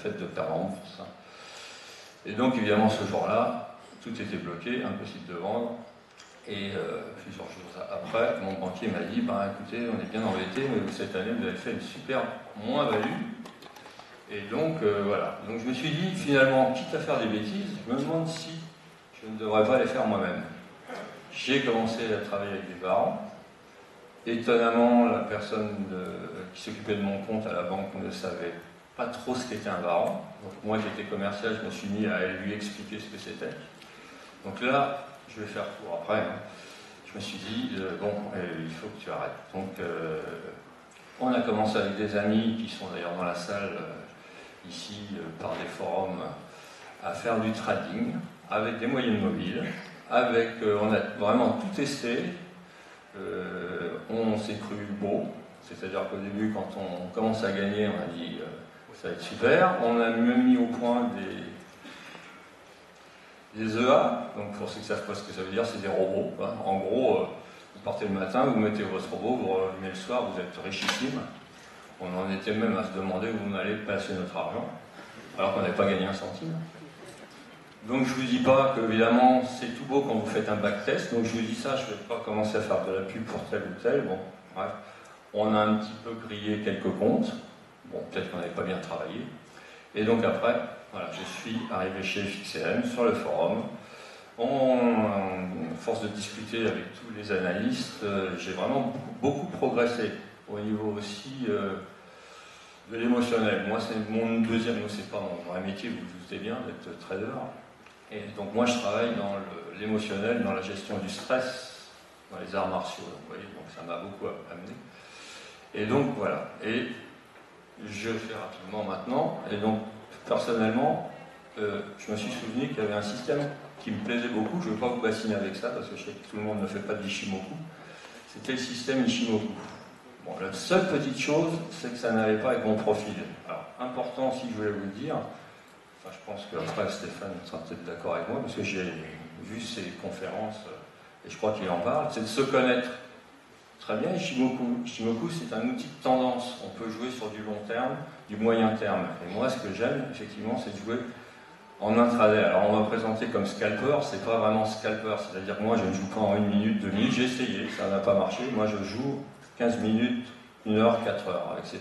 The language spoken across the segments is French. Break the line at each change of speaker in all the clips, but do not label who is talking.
fait de perdre en bourse. Et donc évidemment ce jour-là, tout était bloqué, impossible de vendre. Et plusieurs jours après, mon banquier m'a dit, bah, écoutez, on est bien embêté, mais cette année vous avez fait une super moins-value. Et donc voilà, donc je me suis dit, finalement, quitte à faire des bêtises, je me demande si je ne devrais pas les faire moi-même. J'ai commencé à travailler avec des parents. Étonnamment, la personne qui s'occupait de mon compte à la banque ne savait pas trop ce qu'était un varan. Donc moi qui étais commercial, je me suis mis à lui expliquer ce que c'était. Donc là, je vais faire court après. Je me suis dit, bon, il faut que tu arrêtes. Donc on a commencé avec des amis qui sont d'ailleurs dans la salle ici par des forums à faire du trading avec des moyennes mobiles. On a vraiment tout testé. On s'est cru beau, c'est-à-dire qu'au début, quand on commence à gagner, on a dit ça va être super. On a même mis au point des EA, donc pour ceux qui ne savent pas ce que ça veut dire, c'est des robots. Hein. En gros, vous partez le matin, vous mettez votre robot, vous revenez le soir, vous êtes richissime. On en était même à se demander où on allait passer notre argent, alors qu'on n'avait pas gagné un centime. Donc je ne vous dis pas qu'évidemment c'est tout beau quand vous faites un backtest, donc je vous dis ça, je ne vais pas commencer à faire de la pub pour tel ou tel, bon, bref. On a un petit peu grillé quelques comptes, bon, peut-être qu'on n'avait pas bien travaillé, et donc après, voilà, je suis arrivé chez FXCM sur le forum, à force de discuter avec tous les analystes, j'ai vraiment beaucoup progressé, au niveau aussi de l'émotionnel. Moi c'est mon deuxième, c'est pas mon vrai métier, vous vous doutez bien, d'être trader. Et donc moi je travaille dans l'émotionnel, dans la gestion du stress, dans les arts martiaux, donc, vous voyez, donc ça m'a beaucoup amené. Et donc voilà, et je fais rapidement maintenant, et donc personnellement, je me suis souvenu qu'il y avait un système qui me plaisait beaucoup, je ne veux pas vous bassiner avec ça, parce que je sais que tout le monde ne fait pas d'Ishimoku, c'était le système Ishimoku. Bon, la seule petite chose, c'est que ça n'allait pas avec mon profil. Alors, important si je voulais vous le dire, enfin, je pense qu'après Stéphane sera peut-être d'accord avec moi, parce que j'ai vu ses conférences, et je crois qu'il en parle, c'est de se connaître. Très bien, Ishimoku. Ishimoku, c'est un outil de tendance. On peut jouer sur du long terme, du moyen terme. Et moi, ce que j'aime, effectivement, c'est de jouer en intraday. Alors, on m'a présenté comme scalper, c'est pas vraiment scalper, c'est-à-dire que moi, je ne joue pas en 1 minute, 2 minutes, j'ai essayé, ça n'a pas marché. Moi, je joue 15 minutes, 1 heure, 4 heures, avec ces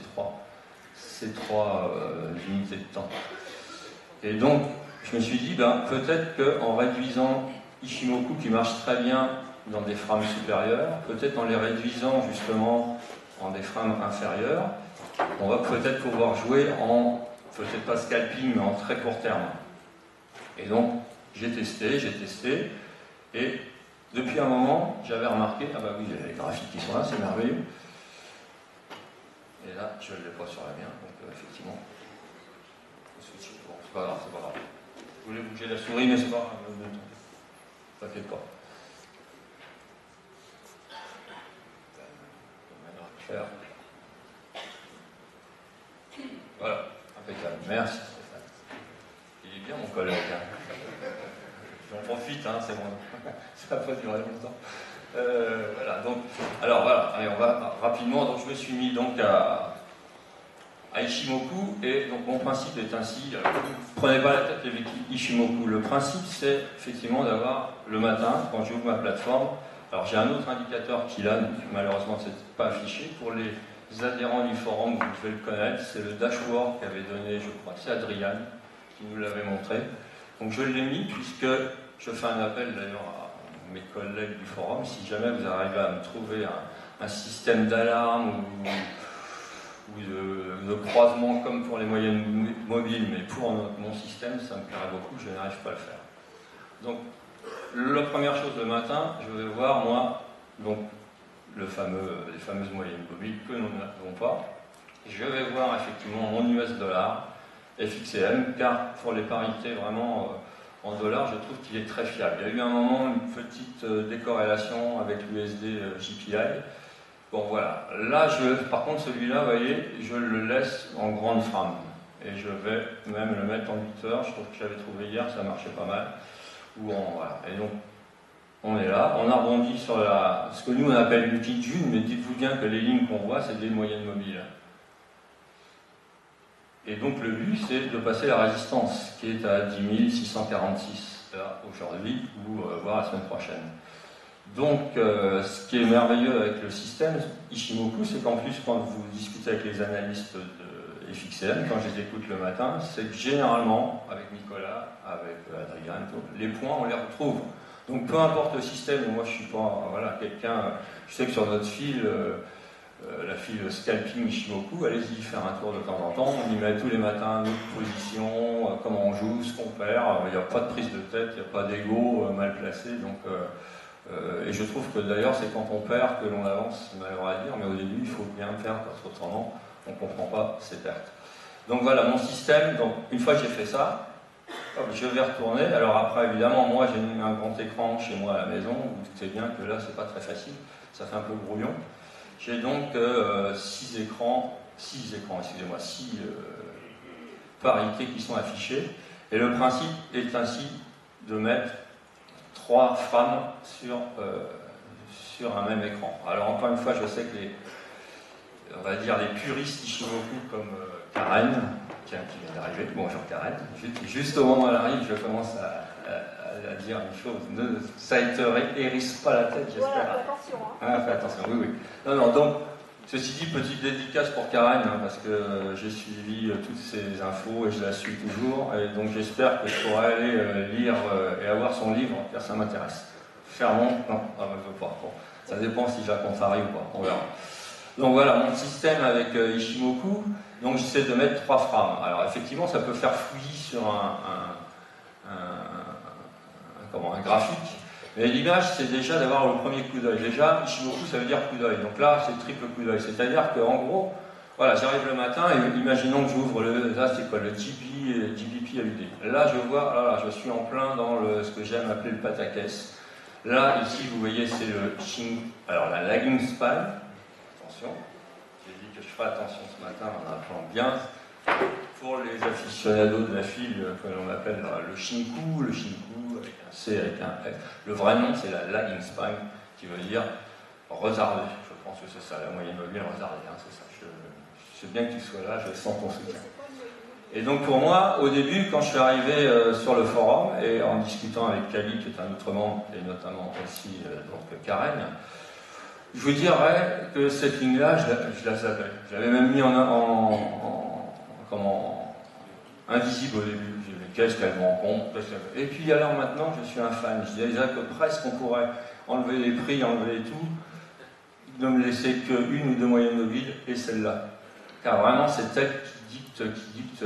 trois unités de temps. Et donc, je me suis dit, ben, peut-être qu'en réduisant Ishimoku, qui marche très bien dans des frames supérieures, peut-être en les réduisant justement en des frames inférieures, on va peut-être pouvoir jouer en, peut-être pas scalping, mais en très court terme. Et donc, j'ai testé, et depuis un moment, j'avais remarqué, ah bah oui, il y a les graphiques qui sont là, c'est merveilleux. Et là, je ne l'ai pas sur la mienne, donc effectivement, bon, c'est pas grave, c'est pas grave. Je voulais bouger la souris, mais c'est pas grave, ne t'inquiète pas. Faire. Voilà, impeccable. Merci Stéphane. Il est bien mon collègue. Hein. J'en profite, hein, c'est bon. Ça va pas durer longtemps. Voilà, donc, alors voilà, allez, on va rapidement. Donc je me suis mis donc à Ishimoku, et donc mon principe est ainsi, prenez pas la tête avec Ishimoku. Le principe, c'est effectivement d'avoir le matin, quand j'ouvre ma plateforme, alors j'ai un autre indicateur qui là, malheureusement, ne s'est pas affiché. Pour les adhérents du forum, vous devez le connaître, c'est le dashboard qu'avait donné, je crois, c'est Adrian qui nous l'avait montré. Donc je l'ai mis puisque je fais un appel d'ailleurs à mes collègues du forum, si jamais vous arrivez à me trouver un système d'alarme ou de croisement comme pour les moyennes mobiles, mais pour mon système, ça me plairait beaucoup, je n'arrive pas à le faire. Donc, la première chose le matin, je vais voir, moi, donc, les fameuses moyennes mobiles que nous n'avons pas. Je vais voir effectivement mon US dollar, FXCM, car pour les parités vraiment en dollars, je trouve qu'il est très fiable. Il y a eu un moment une petite décorrélation avec l'USD JPI. Bon voilà, là par contre celui-là, vous voyez, je le laisse en grande frame. Et je vais même le mettre en 8 heures, je trouve que j'avais trouvé hier, ça marchait pas mal. Voilà. Et donc, on est là, on a rebondi sur ce que nous on appelle une petite june, mais dites-vous bien que les lignes qu'on voit, c'est des moyennes mobiles. Et donc le but, c'est de passer la résistance, qui est à 10 646 aujourd'hui, ou voire la semaine prochaine. Donc, ce qui est merveilleux avec le système Ishimoku, c'est qu'en plus, quand vous discutez avec les analystes de FXM, quand je les écoute le matin, c'est que généralement, avec Nicolas, avec Adrien, les points, on les retrouve. Donc, peu importe le système, moi je suis pas quelqu'un, je sais que sur notre fil, la file Scalping Ishimoku, allez-y faire un tour de temps en temps, on y met tous les matins notre position, comment on joue, ce qu'on perd, il n'y a pas de prise de tête, il n'y a pas d'ego mal placé, donc... et je trouve que d'ailleurs c'est quand on perd que l'on avance, c'est malheureux à dire, mais au début il faut bien faire parce qu'autrement on ne comprend pas ses pertes. Donc voilà mon système, donc une fois que j'ai fait ça, je vais retourner. Alors après évidemment moi j'ai mis un grand écran chez moi à la maison, vous doutez bien que là c'est pas très facile, ça fait un peu brouillon. J'ai donc 6 parités qui sont affichées, et le principe est ainsi de mettre 3 frames sur un même écran. Alors encore une fois, je sais que on va dire les puristes Ishimoku comme Karen, qui vient d'arriver, bonjour Karen, juste au moment où elle arrive, je commence à dire une chose, ça ne te hérisse pas la tête, j'espère.
Voilà, fais attention. Hein.
Fais attention, oui. Non, donc, ceci dit, petite dédicace pour Karen, parce que j'ai suivi toutes ces infos et je la suis toujours, et donc j'espère que je pourrai aller lire et avoir son livre, car ça m'intéresse. Fermons, non, je ne veux pas. Bon, ça dépend si je la contrarie ou pas, on verra. Donc voilà, mon système avec Ishimoku, donc j'essaie de mettre 3 frames. Alors effectivement, ça peut faire fouillis sur un graphique, mais l'image, c'est déjà d'avoir le premier coup d'œil. Déjà, Ishimoku, ça veut dire coup d'œil. Donc là, c'est triple coup d'œil. C'est-à-dire qu'en gros, voilà, j'arrive le matin et imaginons que j'ouvre là, c'est quoi, le GBP AUD. Là, je vois, là, je suis en plein dans ce que j'aime appeler le pataquès. Là, ici, vous voyez, c'est le alors la lagging span. Attention, j'ai dit que je ferai attention ce matin en appelant bien. Pour les aficionados de la file, que l'on appelle le shinku avec un C, avec un F. Le vrai nom, c'est la lagging span, qui veut dire retardé. Je pense que c'est ça, la moyenne mobile retardée. Hein, c'est ça. Je sais bien que tu sois là, je sens ton soutien. Et donc pour moi, au début, quand je suis arrivé sur le forum, et en discutant avec Kali, qui est un autre membre, et notamment aussi donc Karen, je vous dirais que cette ligne-là, je la savais. Je l'avais même mis invisible au début. Je disais, qu'est-ce qu'elle me rencontre, et puis alors maintenant, je suis un fan. Je disais que presque on pourrait enlever les prix, enlever tout, ne me laisser qu'une ou deux moyennes mobiles, et celle-là. Car vraiment, c'est elle qui dicte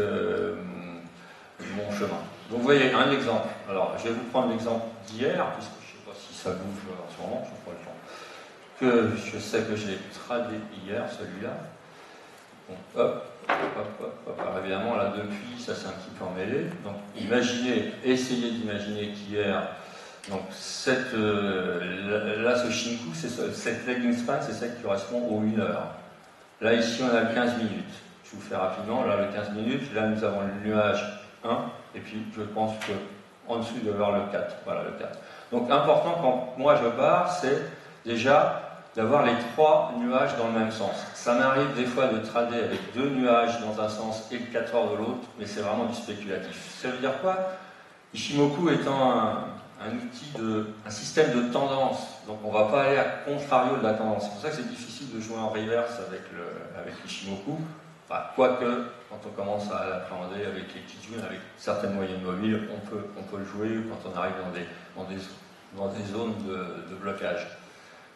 mon chemin. Donc vous voyez, un exemple. Alors, je vais vous prendre l'exemple d'hier, puisque je ne sais pas si ça bouge en ce moment, je n'ai pas le temps. Que je sais que j'ai tradé hier, celui-là. Donc, hop. Alors, évidemment, là, depuis, ça s'est un petit peu emmêlé. Donc, essayez d'imaginer qu'hier, donc, là, ce shinku, cette lagging span, c'est celle qui correspond aux 1 heure. Là, ici, on a le 15 minutes. Je vous fais rapidement. Là, le 15 minutes. Là, nous avons le nuage 1. Et puis, je pense qu'en dessous, il doit y avoir le 4. Voilà, le 4. Donc, important, quand moi je pars, c'est déjà d'avoir les 3 nuages dans le même sens. Ça m'arrive des fois de trader avec 2 nuages dans un sens et le 4 heures de l'autre, mais c'est vraiment du spéculatif. Ça veut dire quoi? Ishimoku étant un système de tendance, donc on ne va pas aller à contrario de la tendance. C'est pour ça que c'est difficile de jouer en reverse avec l'Ishimoku. Enfin, quoique, quand on commence à l'appréhender avec les Kijun, avec certaines moyennes mobiles, on peut le jouer quand on arrive dans des zones de blocage.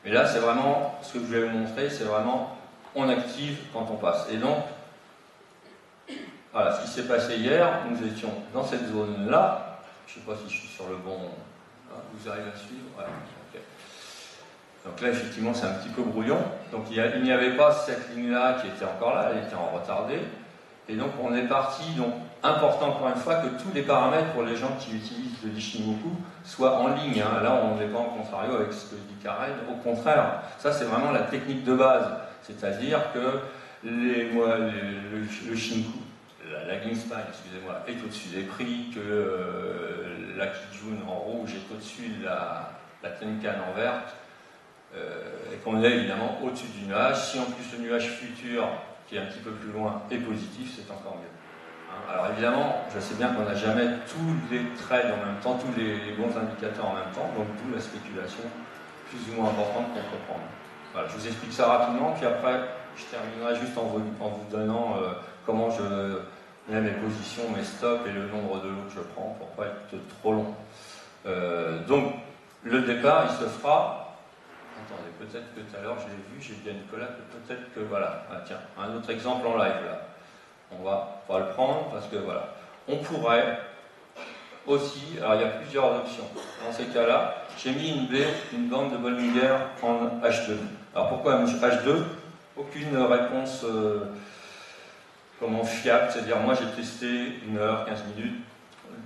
Mais là, c'est vraiment, ce que je vais vous montrer, c'est vraiment, on active quand on passe. Et donc, voilà, ce qui s'est passé hier, nous étions dans cette zone-là. Je ne sais pas si je suis sur le bon... Vous arrivez à suivre? Ouais, okay. Donc là, effectivement, c'est un petit peu brouillon. Donc il n'y avait pas cette ligne-là qui était encore là, elle était en retardé. Et donc on est parti, donc important encore une fois que tous les paramètres pour les gens qui utilisent le Ishimoku soient en ligne. Hein. Là, on n'est pas en contrario avec ce que dit Karen. Au contraire, ça c'est vraiment la technique de base. C'est-à-dire que le Shinku, la lagging span, excusez-moi, est au-dessus des prix, que la Kijun en rouge est au-dessus de la Tenkan en verte, et qu'on est évidemment au-dessus du nuage. Si en plus le nuage futur, qui est un petit peu plus loin, est positif, c'est encore mieux. Alors évidemment, je sais bien qu'on n'a jamais tous les trades en même temps, tous les bons indicateurs en même temps, donc d'où la spéculation plus ou moins importante qu'on peut prendre. Voilà, je vous explique ça rapidement, puis après je terminerai juste en vous donnant comment je mets mes positions, mes stops et le nombre de lots que je prends pour pas être trop long. Donc le départ, il se fera. Attendez, peut-être que tout à l'heure je l'ai vu, j'ai dit à Nicolas que peut-être que voilà. Ah, tiens, un autre exemple en live là. On va le prendre parce que voilà. On pourrait aussi, alors il y a plusieurs options. Dans ces cas-là, j'ai mis une bande de Bollinger en H2. Alors pourquoi H2? Aucune réponse fiable, c'est-à-dire moi j'ai testé 1 heure, 15 minutes.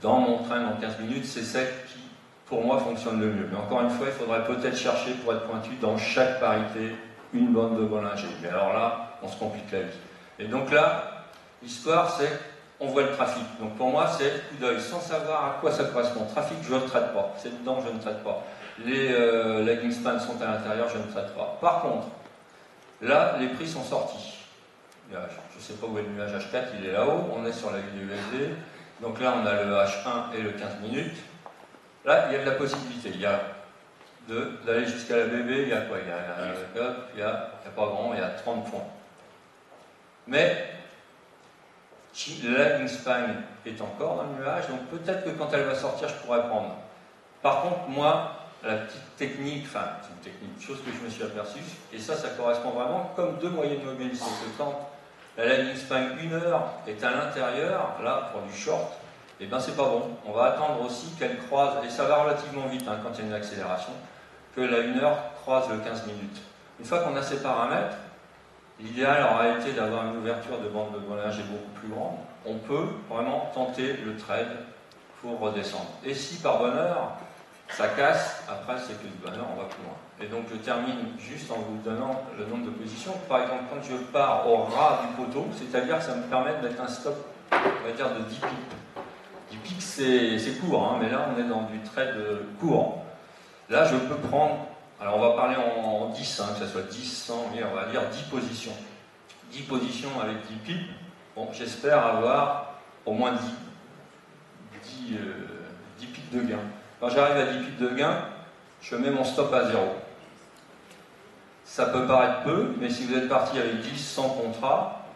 Dans mon train en 15 minutes, c'est celle qui, pour moi, fonctionne le mieux. Mais encore une fois, il faudrait peut-être chercher, pour être pointu, dans chaque parité, une bande de Bollinger. Mais alors là, on se complique la vie. Et donc là, l'histoire, c'est on voit le trafic. Donc pour moi, c'est coup d'œil, sans savoir à quoi ça correspond. Trafic, je ne le traite pas. C'est dedans, je ne traite pas. Les lagging spans sont à l'intérieur, je ne traite pas. Par contre, là, les prix sont sortis. Je ne sais pas où est le nuage H4, il est là-haut. On est sur la vidéo USD. Donc là, on a le H1 et le 15 minutes. Là, il y a de la possibilité. Il y a d'aller jusqu'à la BB, il y a quoi? Il y a pas grand, il y a 30 points. Mais le lagging span est encore dans le nuage, donc peut-être que quand elle va sortir, je pourrais prendre. Par contre, moi, la petite technique, enfin, c'est une technique, chose que je me suis aperçu, et ça correspond vraiment comme deux moyennes mobiles. C'est que quand la lagging span 1 heure est à l'intérieur, là, pour du short, et bien c'est pas bon. On va attendre aussi qu'elle croise, et ça va relativement vite quand il y a une accélération, que la 1 heure croise le 15 minutes. Une fois qu'on a ces paramètres, l'idéal aurait été d'avoir une ouverture de bande de Bollinger beaucoup plus grande. On peut vraiment tenter le trade pour redescendre. Et si par bonheur, ça casse, après c'est que du bonheur, on va plus loin. Et donc je termine juste en vous donnant le nombre de positions. Par exemple, quand je pars au ras du poteau, c'est-à-dire que ça me permet d'être un stop, on va dire, de 10 pips. 10 pips, c'est court, hein, mais là on est dans du trade court. Là je peux prendre, alors on va parler en 10, hein, que ce soit 10, 100, mais on va dire 10 positions. 10 positions avec 10 pips, bon, j'espère avoir au moins 10 pips de gain. Quand j'arrive à 10 pips de gain, je mets mon stop à 0. Ça peut paraître peu, mais si vous êtes parti avec 10, 100 contrats,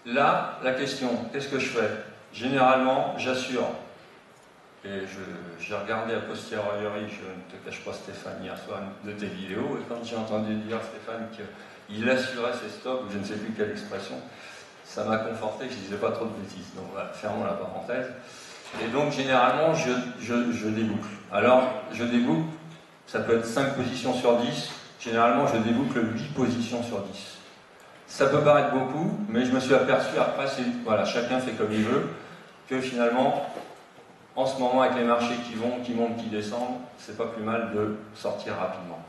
là, la question, qu'est-ce que je fais? Généralement, j'assure. Et j'ai regardé a posteriori, je ne te cache pas Stéphane hier soir de tes vidéos, et quand j'ai entendu dire Stéphane qu'il assurait ses stops, ou je ne sais plus quelle expression, ça m'a conforté que je ne disais pas trop de bêtises. Donc voilà, fermons la parenthèse. Et donc généralement, je déboucle. Alors, je déboucle, ça peut être 5 positions sur 10, généralement je déboucle 8 positions sur 10. Ça peut paraître beaucoup, mais je me suis aperçu après, voilà, chacun fait comme il veut, que finalement, en ce moment, avec les marchés qui montent, qui descendent, c'est pas plus mal de sortir rapidement.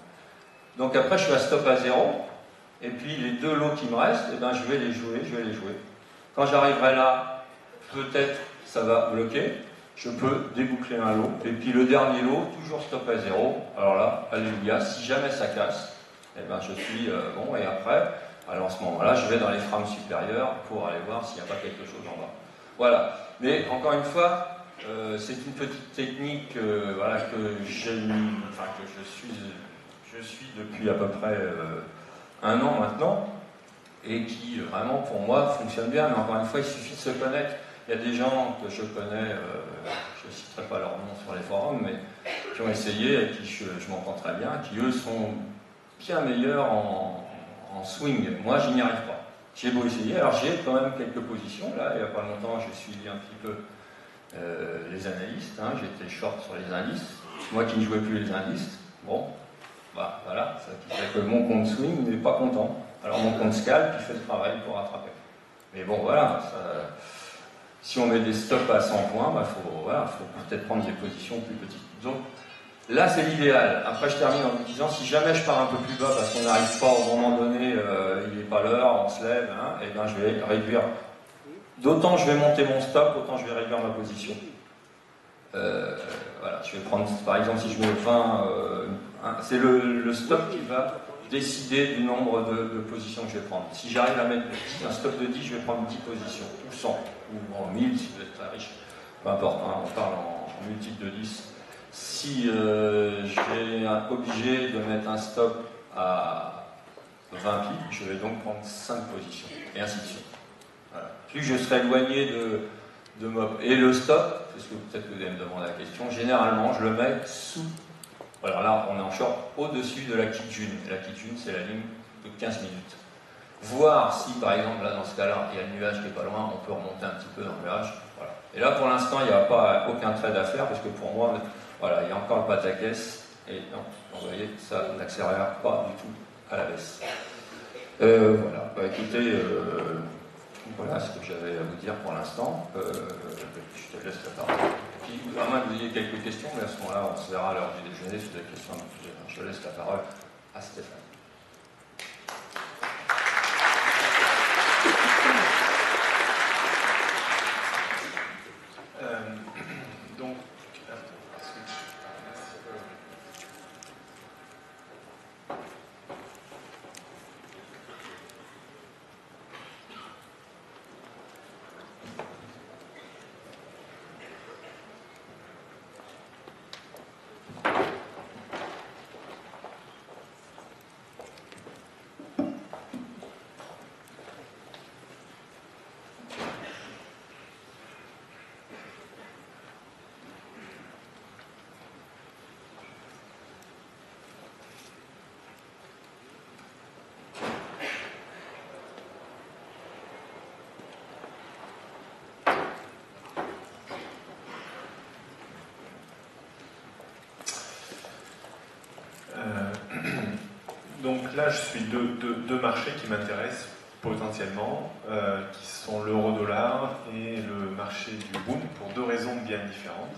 Donc après, je suis à stop à 0, et puis les 2 lots qui me restent, eh ben, je vais les jouer. Quand j'arriverai là, peut-être ça va bloquer, je peux déboucler un lot, et puis le dernier lot, toujours stop à 0. Alors là, alléluia, si jamais ça casse, eh ben, je suis bon, et après, alors en ce moment-là, je vais dans les frames supérieures pour aller voir s'il n'y a pas quelque chose en bas. Voilà. Mais encore une fois, c'est une petite technique voilà, que je suis depuis à peu près 1 an maintenant, et qui vraiment pour moi fonctionne bien. Mais encore une fois, il suffit de se connaître. Il y a des gens que je connais, je ne citerai pas leur nom sur les forums, mais qui ont essayé, et qui je m'entends très bien, qui eux sont bien meilleurs en swing. Moi, je n'y arrive pas. J'ai beau essayer, alors j'ai quand même quelques positions. Là, il n'y a pas longtemps, j'ai suivi un petit peu les analystes. Hein, j'étais short sur les indices. Moi qui ne jouais plus les indices, bon, bah, voilà, ça qui fait que mon compte swing n'est pas content. Alors mon compte scalp, il fait le travail pour rattraper. Mais bon, voilà, si on met des stops à 100 points, bah, faut peut-être prendre des positions plus petites. Donc, là, c'est l'idéal. Après, je termine en vous disant, si jamais je pars un peu plus bas parce qu'on n'arrive pas au moment donné, il n'est pas l'heure, on se lève, hein, et ben je vais réduire. D'autant je vais monter mon stop, autant je vais réduire ma position. Voilà, je vais prendre, par exemple, si je mets 20, c'est le stop qui va décider du nombre de positions que je vais prendre. Si j'arrive à mettre un stop de 10, je vais prendre 10 positions, ou 100, ou en 1000 si vous êtes très riche, peu importe, hein, on parle en multiple de 10. Si j'ai obligé de mettre un stop à 20 pips, je vais donc prendre 5 positions, et ainsi de suite. Voilà. Plus je serai éloigné de MOP. Et le stop, parce que peut-être que vous allez me demander la question, généralement je le mets sous. Alors là, on est en short au-dessus de la petite june. La petite june, c'est la ligne de 15 minutes. Voir si, par exemple, là, dans ce cas-là, il y a le nuage qui n'est pas loin, on peut remonter un petit peu dans le nuage. Voilà. Et là, pour l'instant, il n'y a pas aucun trade à faire, parce que pour moi, voilà, il y a encore le pataquès, et non, vous voyez, ça n'accélère pas du tout à la baisse. Voilà, bah, écoutez, voilà ce que j'avais à vous dire pour l'instant. Je te laisse la parole. Puis, à moins que vous ayez quelques questions, mais à ce moment-là, on se verra à l'heure du déjeuner si vous avez des questions. Je laisse la parole à Stéphane.
Donc là, je suis deux marchés qui m'intéressent potentiellement, qui sont l'euro-dollar et le marché du Bund, pour deux raisons bien différentes.